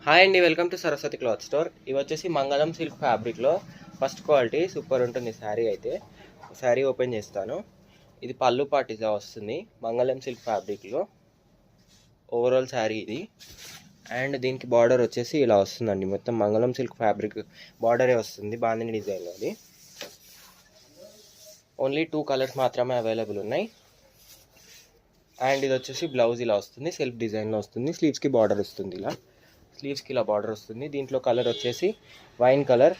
Hi అండి, welcome to Saraswati cloth store. ఇవి వచ్చేసి మంగళం సిల్క్ ఫ్యాబ్రిక్లో ఫస్ట్ క్వాలిటీ సూపర్ ఉంటుంది శారీ. అయితే శారీ ఓపెన్ చేస్తాను. ఇది పళ్ళు పార్ట్ ఇలా వస్తుంది మంగళం సిల్క్ ఫ్యాబ్రిక్లో. ఓవరాల్ శారీ ఇది. అండ్ దీనికి బార్డర్ వచ్చేసి ఇలా వస్తుందండి. మొత్తం మంగళం సిల్క్ ఫ్యాబ్రిక్ బార్డరే వస్తుంది, బాందిని డిజైన్లో. అది ఓన్లీ 2 కలర్స్ మాత్రమే అవైలబుల్ ఉన్నాయి. అండ్ ఇది వచ్చేసి బ్లౌజ్ ఇలా వస్తుంది, సెల్ఫ్ డిజైన్లో వస్తుంది. స్లీవ్స్కి బార్డర్ వస్తుంది, స్లీవ్స్కి ఇలా బార్డర్ వస్తుంది. దీంట్లో కలర్ వచ్చేసి wine colour.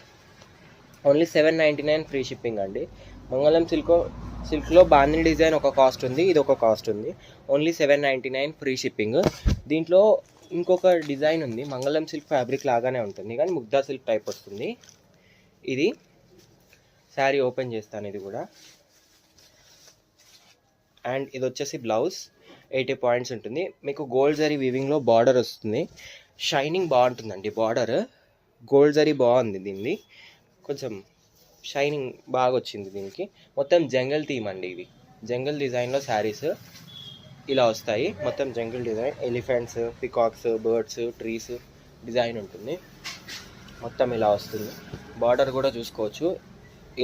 Only 799 free shipping అండి. మంగళం సిల్క్లో బాందిని డిజైన్ ఒక కాస్ట్ ఉంది, ఇది ఒక కాస్ట్ ఉంది. Only 799 free shipping. దీంట్లో ఇంకొక డిజైన్ ఉంది, మంగళం సిల్క్ ఫ్యాబ్రిక్ లాగానే ఉంటుంది కానీ ముగ్దా సిల్క్ టైప్ వస్తుంది. ఇది శారీ ఓపెన్ చేస్తాను, ఇది కూడా. అండ్ ఇది వచ్చేసి బ్లౌజ్ 80 పాయింట్స్ ఉంటుంది. మీకు గోల్డ్ జరీ వీవింగ్లో బార్డర్ వస్తుంది. షైనింగ్ బాగుంటుందండి. బార్డర్ గోల్డ్ జరీ బాగుంది, దీన్ని కొంచెం షైనింగ్ బాగా వచ్చింది దీనికి. మొత్తం జంగల్ థీమ్ అండి. ఇవి జంగల్ డిజైన్లో శారీస్ ఇలా వస్తాయి. మొత్తం jungle design, elephants, peacocks, birds, trees design ఉంటుంది. మొత్తం ఇలా వస్తుంది. బార్డర్ కూడా చూసుకోవచ్చు,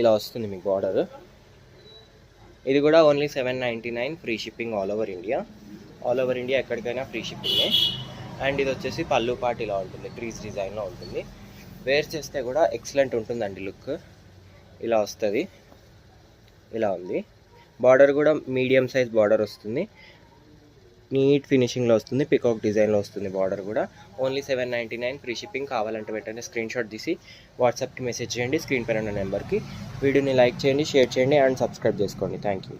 ఇలా వస్తుంది మీకు బార్డర్. ఇది కూడా only 799 free shipping all over India. All over India ఎక్కడికైనా ఫ్రీ షిప్పింగే. అండ్ ఇది వచ్చేసి పళ్ళు పార్ట్ ఇలా ఉంటుంది, ట్రీస్ డిజైన్లో ఉంటుంది. వేర్ చేస్తే కూడా ఎక్సలెంట్ ఉంటుందండి లుక్. ఇలా వస్తుంది, ఇలా ఉంది. బార్డర్ కూడా మీడియం సైజ్ బార్డర్ వస్తుంది, నీట్ ఫినిషింగ్లో వస్తుంది, పికాక్ డిజైన్లో వస్తుంది. బార్డర్ కూడా ఓన్లీ 799 ఫ్రీ షిప్పింగ్. కావాలంటే వెంటనే స్క్రీన్ షాట్ తీసి వాట్సాప్కి మెసేజ్ చేయండి, స్క్రీన్ పైన ఉన్న నెంబర్కి. వీడియోని లైక్ చేయండి, షేర్ చేయండి అండ్ సబ్స్క్రైబ్ చేసుకోండి. Thank you.